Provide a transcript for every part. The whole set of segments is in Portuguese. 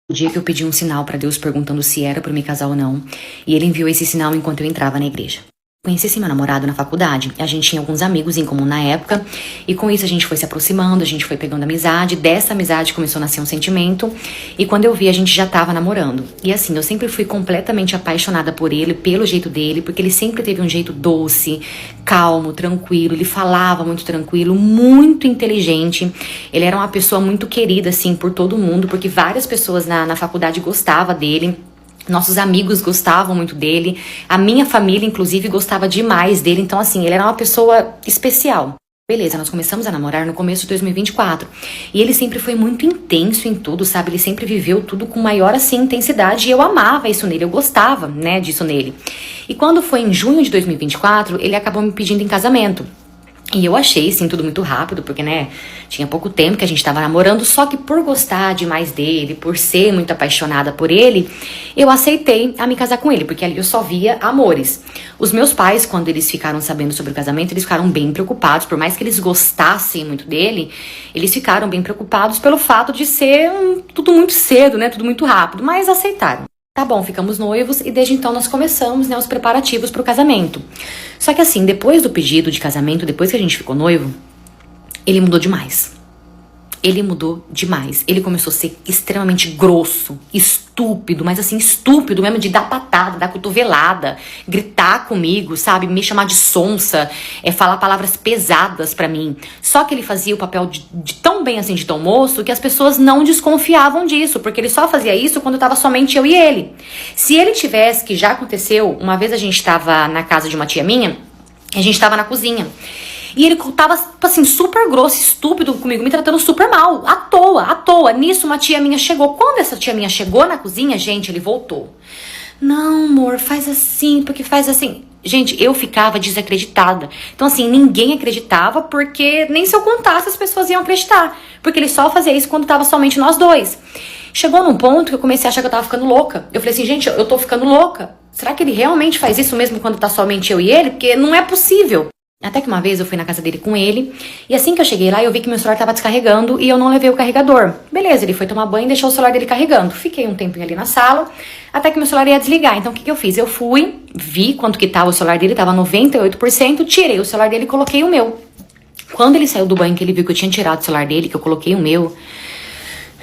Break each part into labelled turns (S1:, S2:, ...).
S1: O dia que eu pedi um sinal pra Deus perguntando se era pra me casar ou não, e ele enviou esse sinal enquanto eu entrava na igreja. Conheci esse meu namorado na faculdade, a gente tinha alguns amigos em comum na época, e com isso a gente foi se aproximando, a gente foi pegando amizade, dessa amizade começou a nascer um sentimento, e quando eu vi a gente já tava namorando. E assim, eu sempre fui completamente apaixonada por ele, pelo jeito dele, porque ele sempre teve um jeito doce, calmo, tranquilo, ele falava muito tranquilo, muito inteligente, ele era uma pessoa muito querida assim por todo mundo, porque várias pessoas na faculdade gostavam dele. Nossos amigos gostavam muito dele, a minha família, inclusive, gostava demais dele. Então, assim, ele era uma pessoa especial. Beleza, nós começamos a namorar no começo de 2024. E ele sempre foi muito intenso em tudo, sabe? Ele sempre viveu tudo com maior, assim, intensidade. E eu amava isso nele, eu gostava, né, disso nele. E quando foi em junho de 2024, ele acabou me pedindo em casamento. E eu achei, sim, tudo muito rápido, porque, né, tinha pouco tempo que a gente tava namorando, só que por gostar demais dele, por ser muito apaixonada por ele, eu aceitei a me casar com ele, porque ali eu só via amores. Os meus pais, quando eles ficaram sabendo sobre o casamento, eles ficaram bem preocupados, por mais que eles gostassem muito dele, eles ficaram bem preocupados pelo fato de ser tudo muito cedo, né, tudo muito rápido, mas aceitaram. Tá bom, ficamos noivos e desde então nós começamos, né, os preparativos pro casamento. Só que assim, depois do pedido de casamento, depois que a gente ficou noivo, ele mudou demais. Ele mudou demais. Ele começou a ser extremamente grosso, estúpido, mas assim, estúpido mesmo, de dar patada, dar cotovelada, gritar comigo, sabe? Me chamar de sonsa, falar palavras pesadas pra mim. Só que ele fazia o papel de tão bem assim, de tão moço, que as pessoas não desconfiavam disso, porque ele só fazia isso quando tava somente eu e ele. Se ele tivesse, que já aconteceu, uma vez a gente tava na casa de uma tia minha, a gente tava na cozinha. E ele tava, assim, super grosso, estúpido comigo, me tratando super mal, à toa, à toa. Nisso, uma tia minha chegou. Quando essa tia minha chegou na cozinha, gente, ele voltou. Não, amor, faz assim, porque faz assim. Gente, eu ficava desacreditada. Então, assim, ninguém acreditava, porque nem se eu contasse as pessoas iam acreditar. Porque ele só fazia isso quando tava somente nós dois. Chegou num ponto que eu comecei a achar que eu tava ficando louca. Eu falei assim, gente, eu tô ficando louca. Será que ele realmente faz isso mesmo quando tá somente eu e ele? Porque não é possível. Até que uma vez eu fui na casa dele com ele, e assim que eu cheguei lá, eu vi que meu celular tava descarregando e eu não levei o carregador. Beleza, ele foi tomar banho e deixou o celular dele carregando. Fiquei um tempinho ali na sala, até que meu celular ia desligar. Então o que eu fiz? Eu fui, vi quanto que tava o celular dele, tava 98%, tirei o celular dele e coloquei o meu. Quando ele saiu do banho, que ele viu que eu tinha tirado o celular dele, que eu coloquei o meu...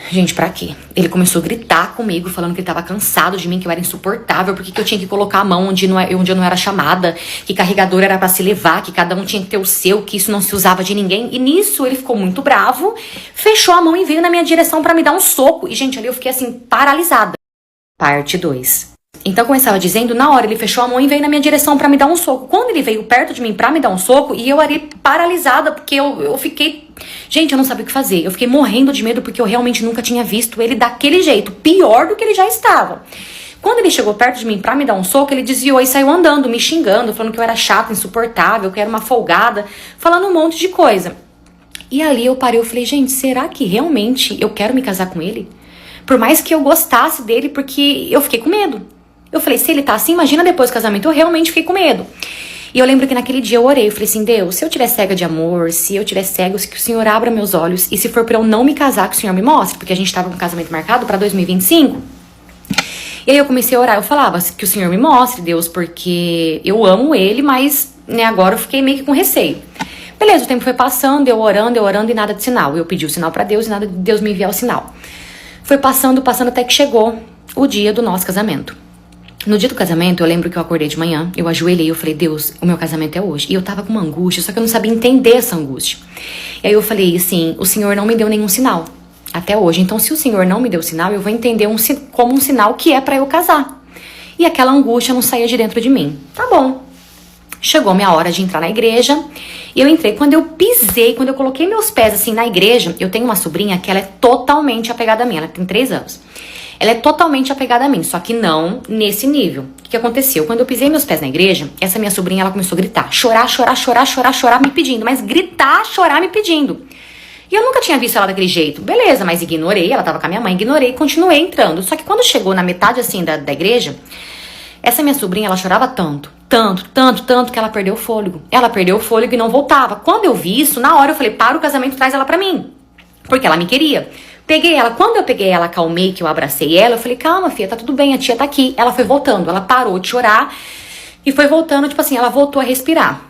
S1: Gente, pra quê? Ele começou a gritar comigo, falando que ele tava cansado de mim, que eu era insuportável, porque que eu tinha que colocar a mão onde eu não era chamada, que carregador era pra se levar, que cada um tinha que ter o seu, que isso não se usava de ninguém. E nisso ele ficou muito bravo, fechou a mão e veio na minha direção pra me dar um soco. E, gente, ali eu fiquei assim, paralisada. Parte 2. Então, como eu estava dizendo, na hora ele fechou a mão e veio na minha direção pra me dar um soco. Quando ele veio perto de mim pra me dar um soco, e eu ali paralisada, porque eu fiquei... Gente, eu não sabia o que fazer. Eu fiquei morrendo de medo, porque eu realmente nunca tinha visto ele daquele jeito. Pior do que ele já estava. Quando ele chegou perto de mim pra me dar um soco, ele desviou e saiu andando, me xingando, falando que eu era chata, insuportável, que eu era uma folgada, falando um monte de coisa. E ali eu parei, eu falei, gente, será que realmente eu quero me casar com ele? Por mais que eu gostasse dele, porque eu fiquei com medo. Eu falei, se ele tá assim, imagina depois do casamento. Eu realmente fiquei com medo. E eu lembro que naquele dia eu orei. Eu falei assim, Deus, se eu tiver cega de amor, se eu tiver cego, que o Senhor abra meus olhos. E se for pra eu não me casar, que o Senhor me mostre. Porque a gente tava com o casamento marcado pra 2025. E aí eu comecei a orar. Eu falava que o Senhor me mostre, Deus, porque eu amo ele, mas né, agora eu fiquei meio que com receio. Beleza, o tempo foi passando, eu orando e nada de sinal. Eu pedi o sinal pra Deus e nada de Deus me enviar o sinal. Foi passando até que chegou o dia do nosso casamento. No dia do casamento, eu lembro que eu acordei de manhã, eu ajoelhei, eu falei, Deus, o meu casamento é hoje. E eu tava com uma angústia, só que eu não sabia entender essa angústia. E aí eu falei assim, o Senhor não me deu nenhum sinal, até hoje. Então, se o Senhor não me deu sinal, eu vou entender como um sinal que é pra eu casar. E aquela angústia não saía de dentro de mim. Tá bom. Chegou minha hora de entrar na igreja, e eu entrei. Quando eu pisei, quando eu coloquei meus pés assim na igreja, eu tenho uma sobrinha que ela é totalmente apegada a mim, ela tem 3 anos. Ela é totalmente apegada a mim, só que não nesse nível. O que aconteceu? Quando eu pisei meus pés na igreja, essa minha sobrinha, ela começou a gritar. Chorar, me pedindo. Mas gritar, chorar, me pedindo. E eu nunca tinha visto ela daquele jeito. Beleza, mas ignorei, ela tava com a minha mãe, ignorei e continuei entrando. Só que quando chegou na metade, assim, da igreja, essa minha sobrinha, ela chorava tanto, que ela perdeu o fôlego. Ela perdeu o fôlego e não voltava. Quando eu vi isso, na hora eu falei, para o casamento, traz ela pra mim. Porque ela me queria. Peguei ela, quando eu peguei ela, acalmei, que eu abracei ela, eu falei, calma, filha, tá tudo bem, a tia tá aqui. Ela foi voltando, ela parou de chorar e foi voltando, tipo assim, ela voltou a respirar.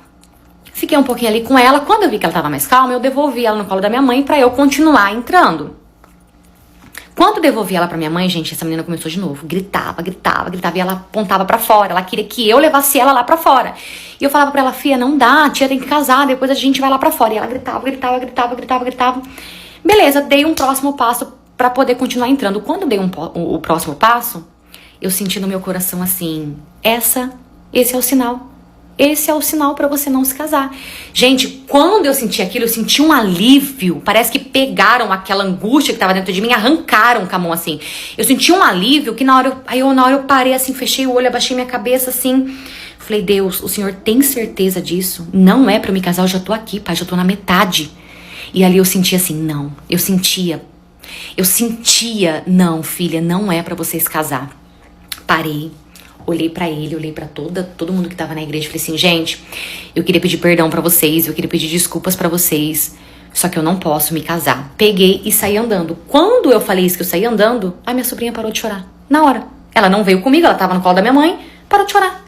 S1: Fiquei um pouquinho ali com ela, quando eu vi que ela tava mais calma, eu devolvi ela no colo da minha mãe pra eu continuar entrando. Quando eu devolvi ela pra minha mãe, gente, essa menina começou de novo, gritava, e ela apontava pra fora, ela queria que eu levasse ela lá pra fora. E eu falava pra ela, filha, não dá, a tia tem que casar, depois a gente vai lá pra fora. E ela gritava. Beleza, dei um próximo passo pra poder continuar entrando. Quando eu dei o próximo passo, eu senti no meu coração assim, esse é o sinal. Esse é o sinal pra você não se casar. Gente, quando eu senti aquilo, eu senti um alívio. Parece que pegaram aquela angústia que tava dentro de mim, arrancaram com a mão assim. Eu senti um alívio que na hora eu parei assim, fechei o olho, abaixei minha cabeça assim. Falei, Deus, o Senhor tem certeza disso? Não é pra eu me casar, eu já tô aqui, pai, já tô na metade. E ali eu sentia assim, não. Eu sentia, não, filha, não é pra você se casar. Parei. Olhei pra ele, olhei pra todo mundo que tava na igreja e falei assim, gente, eu queria pedir perdão pra vocês, eu queria pedir desculpas pra vocês, só que eu não posso me casar. Peguei e saí andando. Quando eu falei isso que eu saí andando, a minha sobrinha parou de chorar. Na hora. Ela não veio comigo, ela tava no colo da minha mãe, parou de chorar.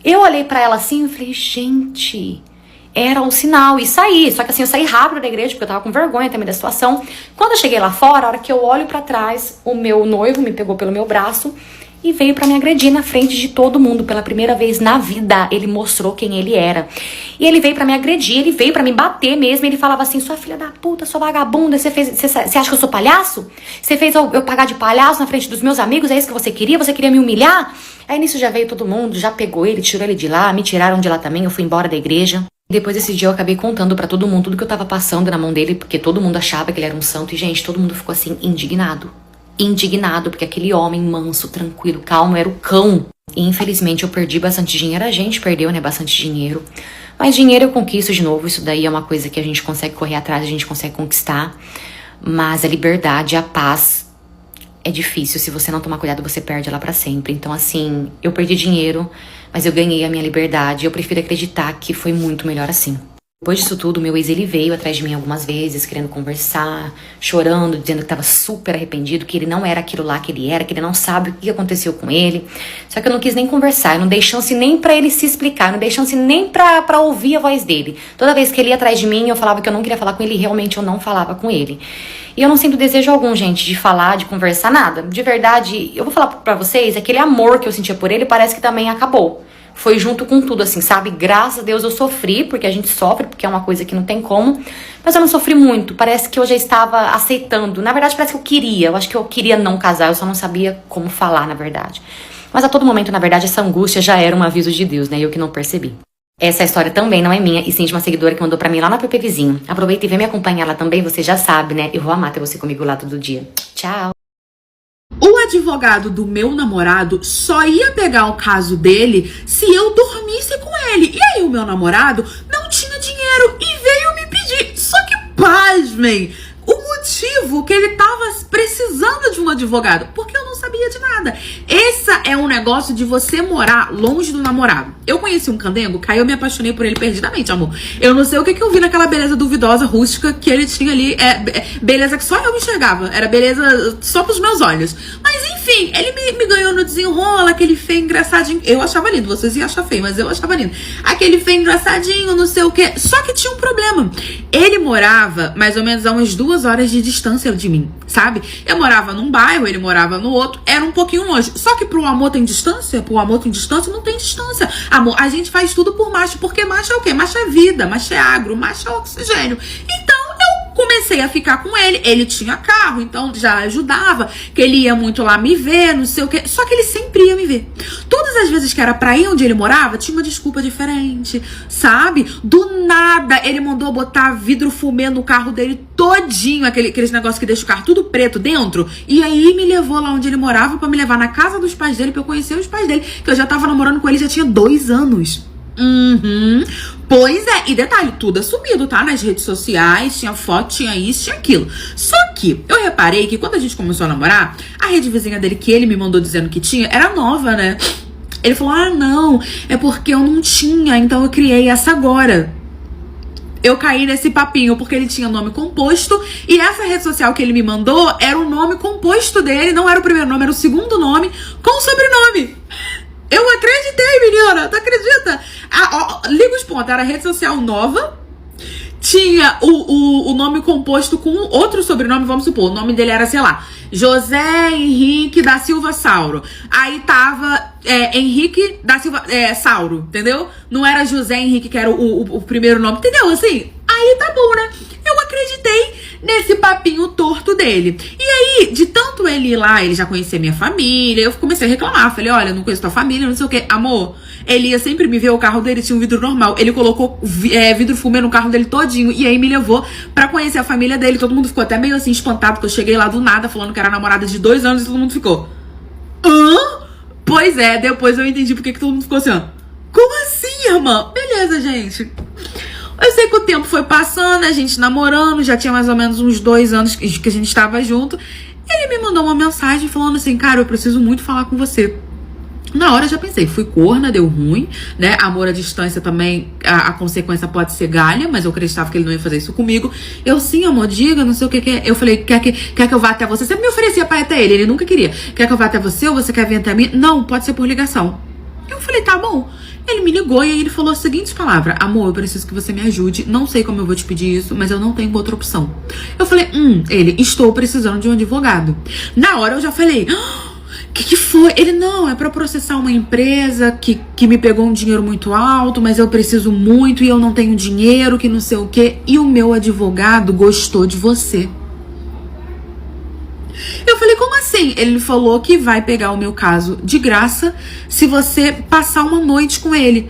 S1: Eu olhei pra ela assim e falei, gente, era o sinal. E saí, só que assim, eu saí rápido da igreja, porque eu tava com vergonha também da situação. Quando eu cheguei lá fora, a hora que eu olho pra trás, o meu noivo me pegou pelo meu braço e veio pra me agredir na frente de todo mundo. Pela primeira vez na vida, ele mostrou quem ele era. E ele veio pra me agredir, ele veio pra me bater mesmo. Ele falava assim, sua filha da puta, sua vagabunda, você acha que eu sou palhaço? Você fez eu pagar de palhaço na frente dos meus amigos? É isso que você queria? Você queria me humilhar? Aí nisso já veio todo mundo, já pegou ele, tirou ele de lá, me tiraram de lá também, eu fui embora da igreja. Depois desse dia eu acabei contando pra todo mundo tudo que eu tava passando na mão dele, porque todo mundo achava que ele era um santo. E gente, todo mundo ficou assim, indignado, porque aquele homem manso, tranquilo, calmo, era o cão. E infelizmente eu perdi bastante dinheiro, a gente perdeu, né, bastante dinheiro. Mas dinheiro eu conquisto de novo, isso daí é uma coisa que a gente consegue correr atrás, a gente consegue conquistar. Mas a liberdade, a paz, é difícil, se você não tomar cuidado você perde ela pra sempre. Então assim, eu perdi dinheiro, mas eu ganhei a minha liberdade, eu prefiro acreditar que foi muito melhor assim. Depois disso tudo, meu ex, ele veio atrás de mim algumas vezes, querendo conversar, chorando, dizendo que estava super arrependido, que ele não era aquilo lá que ele era, que ele não sabe o que aconteceu com ele. Só que eu não quis nem conversar, eu não dei chance nem pra ele se explicar, eu não dei chance nem pra ouvir a voz dele. Toda vez que ele ia atrás de mim, eu falava que eu não queria falar com ele, e realmente eu não falava com ele. E eu não sinto desejo algum, gente, de falar, de conversar, nada. De verdade, eu vou falar pra vocês, aquele amor que eu sentia por ele parece que também acabou. Foi junto com tudo, assim, sabe? Graças a Deus eu sofri, porque a gente sofre, porque é uma coisa que não tem como. Mas eu não sofri muito, parece que eu já estava aceitando. Na verdade, parece que eu queria. Eu acho que eu queria não casar, eu só não sabia como falar, na verdade. Mas a todo momento, na verdade, essa angústia já era um aviso de Deus, né? Eu que não percebi. Essa história também não é minha, e sim de uma seguidora que mandou pra mim lá no app Vizinho. Aproveita e vem me acompanhar lá também, você já sabe, né? Eu vou amar ter você comigo lá todo dia. Tchau!
S2: O advogado do meu namorado só ia pegar o caso dele se eu dormisse com ele. E aí o meu namorado não tinha dinheiro e veio me pedir. Só que, pasmem, o motivo que ele tava precisando de um advogado, porque eu não sabia de nada. Esse é um negócio de você morar longe do namorado. Eu conheci um candengo, aí eu me apaixonei por ele perdidamente, amor. Eu não sei o que eu vi naquela beleza duvidosa, rústica, que ele tinha ali. Beleza que só eu me enxergava. Era beleza só pros meus olhos. Mas enfim, ele me ganhou no desenrola, aquele feio engraçadinho. Eu achava lindo, vocês iam achar feio, mas eu achava lindo. Aquele feio engraçadinho, não sei o que. Só que tinha um problema. Ele morava mais ou menos a umas 2 horas de distância de mim, sabe? Eu morava num bairro, ele morava no outro, era um pouquinho longe. Só que pro amor tem distância? Pro amor tem distância? Não tem distância. Amor, a gente faz tudo por macho, porque macho é o quê? Macho é vida, macho é agro, macho é oxigênio. Então eu comecei a ficar com ele. Ele tinha carro, então já ajudava, que ele ia muito lá me ver, não sei o quê. Só que ele sempre ia me ver. Todas as vezes que era pra ir onde ele morava, tinha uma desculpa diferente, sabe? Do nada, ele mandou botar vidro fumê no carro dele todinho, aqueles negócios que deixa o carro tudo preto dentro. E aí me levou lá onde ele morava pra me levar na casa dos pais dele, pra eu conhecer os pais dele, que eu já tava namorando com ele, já tinha 2 anos. Pois é, e detalhe, tudo assumido, tá? Nas redes sociais, tinha foto, tinha isso, tinha aquilo. Só que eu reparei que quando a gente começou a namorar, a rede vizinha dele, que ele me mandou dizendo que tinha, era nova, né? Ele falou, ah, não, é porque eu não tinha, então eu criei essa agora. eu caí nesse papinho, porque ele tinha nome composto, e essa rede social que ele me mandou era o nome composto dele, não era o primeiro nome, era o segundo nome, com sobrenome. Eu acreditei, menina, tu acredita? Liga os pontos, era rede social nova, tinha o nome composto com outro sobrenome, vamos supor, o nome dele era, sei lá, José Henrique da Silva Sauro. Aí tava Henrique da Silva Sauro, entendeu? Não era José Henrique, que era o primeiro nome, entendeu? Assim, aí tá bom, né? Eu acreditei nesse papinho torto dele. E aí, de tanto ele ir lá, ele já conhecia minha família, eu comecei a reclamar. Falei, olha, eu não conheço tua família, não sei o quê. Amor, ele ia sempre me ver, o carro dele tinha um vidro normal. Ele colocou vidro fumê no carro dele todinho. E aí me levou pra conhecer a família dele. Todo mundo ficou até meio assim espantado, porque eu cheguei lá do nada, falando que era namorada de 2 anos, e todo mundo ficou, hã? Pois é, depois eu entendi porque que todo mundo ficou assim, ó. Como assim, irmã? Beleza, gente. Eu sei que o tempo foi passando, a gente namorando, já tinha mais ou menos uns 2 anos que a gente estava junto. Ele me mandou uma mensagem falando assim, cara, eu preciso muito falar com você. Na hora eu já pensei, fui corna, deu ruim, né? Amor à distância também, a consequência pode ser galha, mas eu acreditava que ele não ia fazer isso comigo. Eu, sim, amor, diga, não sei o que que é. Eu falei, quer que eu vá até você? Sempre me oferecia pra ir até ele nunca queria. Quer que eu vá até você ou você quer vir até mim? Não, pode ser por ligação. Eu falei, tá bom. Ele me ligou e aí ele falou as seguintes palavras: amor, eu preciso que você me ajude, não sei como eu vou te pedir isso, mas eu não tenho outra opção. Eu falei, ele, estou precisando de um advogado. Na hora eu já falei, que foi? Ele, não, é pra processar uma empresa que me pegou um dinheiro muito alto, mas eu preciso muito e eu não tenho dinheiro, que não sei o quê. E o meu advogado gostou de você. Eu falei, como assim? Ele falou que vai pegar o meu caso de graça se você passar uma noite com ele.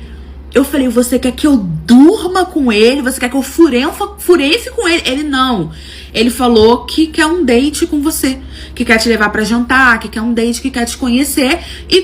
S2: Eu falei, você quer que eu durma com ele? Você quer que eu furense com ele? Ele, não. Ele falou que quer um date com você, que quer te levar pra jantar, que quer um date, que quer te conhecer. E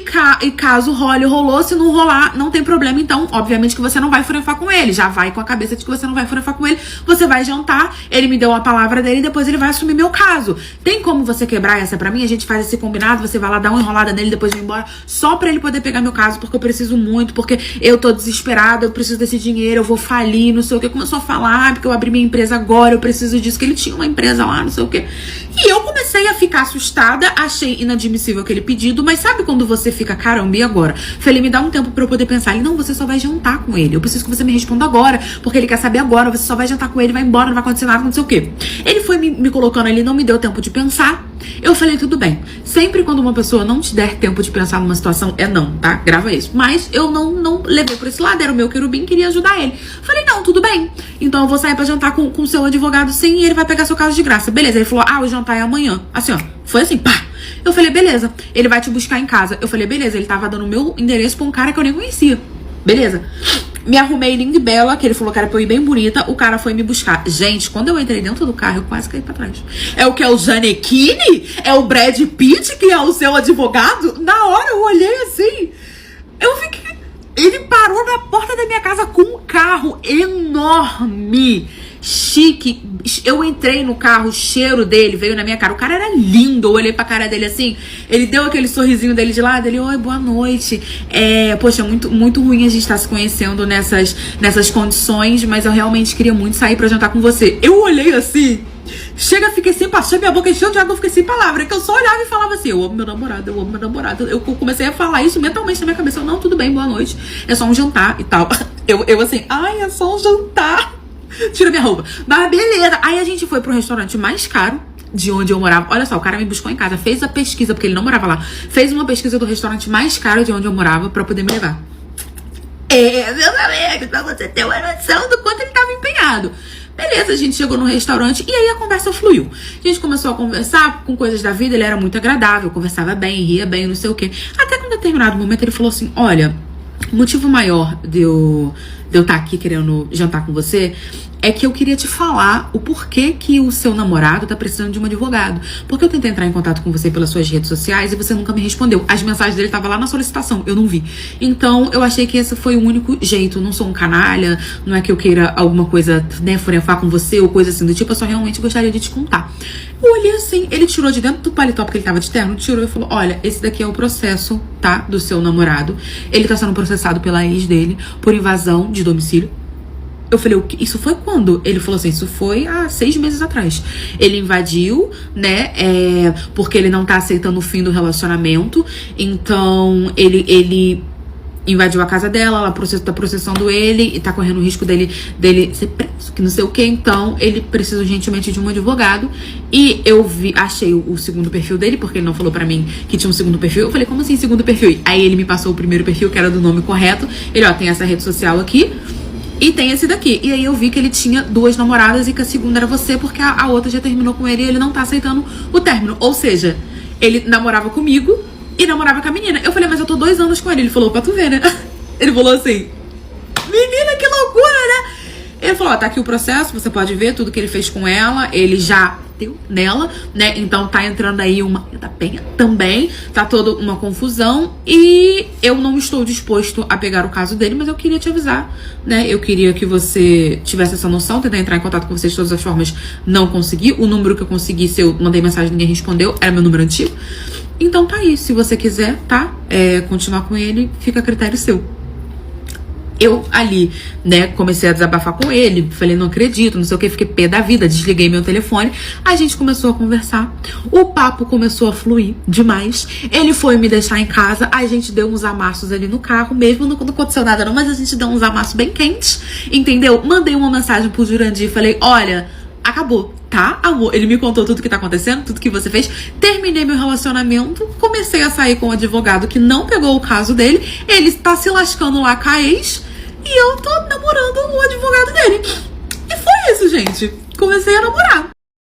S2: caso rolou, se não rolar, não tem problema. Então, obviamente que você não vai furefar com ele. Já vai com a cabeça de que você não vai furefar com ele. Você vai jantar, ele me deu a palavra dele e depois ele vai assumir meu caso. Tem como você quebrar essa pra mim? A gente faz esse combinado, você vai lá dar uma enrolada nele, depois vai embora, só pra ele poder pegar meu caso, porque eu preciso muito, porque eu tô desesperada, eu preciso desse dinheiro, eu vou falir, não sei o que. Começou a falar, porque eu abri minha empresa agora, eu preciso disso, que ele tinha uma empresa lá, não sei o que. E eu comecei a ficar assustada, achei inadmissível aquele pedido, mas sabe quando você fica, caramba, e agora? Falei, me dá um tempo pra eu poder pensar. Ele, não, você só vai jantar com ele, eu preciso que você me responda agora, porque ele quer saber agora, você só vai jantar com ele, vai embora, não vai acontecer nada, não sei o que. Ele foi me colocando ali, não me deu tempo de pensar. Eu falei, tudo bem. Sempre quando uma pessoa não te der tempo de pensar numa situação, é não, tá? Grava isso. Mas eu não levei por esse lado, era o meu querubim, queria ajudar ele. Falei, não, tudo bem. Então eu vou sair pra jantar com o seu advogado, sim, e ele vai pegar seu caso de graça. Beleza. Ele falou, o jantar é amanhã. Assim, ó. Foi assim, pá. Eu falei, beleza. Ele vai te buscar em casa. Eu falei, beleza. Ele tava dando o meu endereço pra um cara que eu nem conhecia. Beleza. Me arrumei linda e bela, que ele falou que era pra eu ir bem bonita. O cara foi me buscar. Gente, quando eu entrei dentro do carro, eu quase caí pra trás. É o que? É o Gianecchini? É o Brad Pitt que é o seu advogado? Na hora eu olhei assim, eu fiquei... Ele parou na porta da minha casa com um carro enorme, chique. Eu entrei no carro, o cheiro dele veio na minha cara. O cara era lindo, eu olhei pra cara dele assim. Ele deu aquele sorrisinho dele de lado. Ele, oi, boa noite. Poxa, muito ruim a gente estar se conhecendo nessas condições, mas eu realmente queria muito sair pra jantar com você. Eu olhei assim, fiquei sem passar, minha boca encheu de água, eu fiquei sem palavra. Que eu só olhava e falava assim, eu amo meu namorado, eu amo meu namorado. Eu comecei a falar isso mentalmente na minha cabeça. Eu, não, tudo bem, boa noite. É só um jantar e tal. Eu assim, é só um jantar. Tira minha roupa. Mas beleza. Aí a gente foi pro restaurante mais caro de onde eu morava. Olha só, o cara me buscou em casa, fez a pesquisa, porque ele não morava lá. Fez uma pesquisa do restaurante mais caro de onde eu morava pra poder me levar. Meus amigos, pra você ter uma noção do quanto ele tava empenhado. Beleza, a gente chegou no restaurante e aí a conversa fluiu. A gente começou a conversar com coisas da vida, ele era muito agradável, conversava bem, ria bem, não sei o quê. Até que em determinado momento ele falou assim, olha, o motivo maior de eu estar aqui querendo jantar com você é que eu queria te falar o porquê que o seu namorado tá precisando de um advogado. Porque eu tentei entrar em contato com você pelas suas redes sociais e você nunca me respondeu. As mensagens dele estavam lá na solicitação, eu não vi. Então, eu achei que esse foi o único jeito. Eu não sou um canalha, não é que eu queira alguma coisa, né, furefar com você ou coisa assim do tipo, eu só realmente gostaria de te contar. Eu olhei assim, ele tirou de dentro do paletó, porque ele tava de terno, tirou e falou, olha, esse daqui é o processo, tá, do seu namorado. Ele tá sendo processado pela ex dele por invasão de domicílio. Eu falei, o que? Isso foi quando? Ele falou assim, isso foi há 6 meses atrás. Ele invadiu, né, porque ele não tá aceitando o fim do relacionamento. Então, ele invadiu a casa dela, ela tá processando ele e tá correndo o risco dele ser preso, que não sei o que. Então, ele precisa urgentemente de um advogado. E eu achei o segundo perfil dele, porque ele não falou pra mim que tinha um segundo perfil. Eu falei, como assim segundo perfil? Aí ele me passou o primeiro perfil, que era do nome correto. Ele, ó, tem essa rede social aqui e tem esse daqui. E aí eu vi que ele tinha 2 namoradas e que a segunda era você, porque a outra já terminou com ele e ele não tá aceitando o término. Ou seja, ele namorava comigo e namorava com a menina. Eu falei, mas eu tô 2 anos com ele. Ele falou, pra tu ver, né? Ele falou assim, menina, que loucura, né? Ele falou, ó, tá aqui o processo, você pode ver tudo que ele fez com ela. Ele já deu nela, né? Então tá entrando aí uma da penha também. Tá toda uma confusão. E eu não estou disposto a pegar o caso dele, mas eu queria te avisar, né? Eu queria que você tivesse essa noção. Tentar entrar em contato com vocês de todas as formas, não consegui. O número que eu consegui, se eu mandei mensagem e ninguém respondeu, era meu número antigo. Então tá aí, se você quiser, tá? Continuar com ele, fica a critério seu. Eu ali, né, comecei a desabafar com ele, falei, não acredito, não sei o que, fiquei pé da vida, desliguei meu telefone, a gente começou a conversar, o papo começou a fluir demais, ele foi me deixar em casa, a gente deu uns amassos ali no carro, mesmo não aconteceu nada não, mas a gente deu uns amassos bem quentes, entendeu? Mandei uma mensagem pro Jurandir, falei, olha, acabou, tá, amor? Ele me contou tudo que tá acontecendo, tudo que você fez. Terminei meu relacionamento, comecei a sair com um advogado que não pegou o caso dele. Ele tá se lascando lá com a ex e eu tô namorando o advogado dele. E foi isso, gente. Comecei a namorar.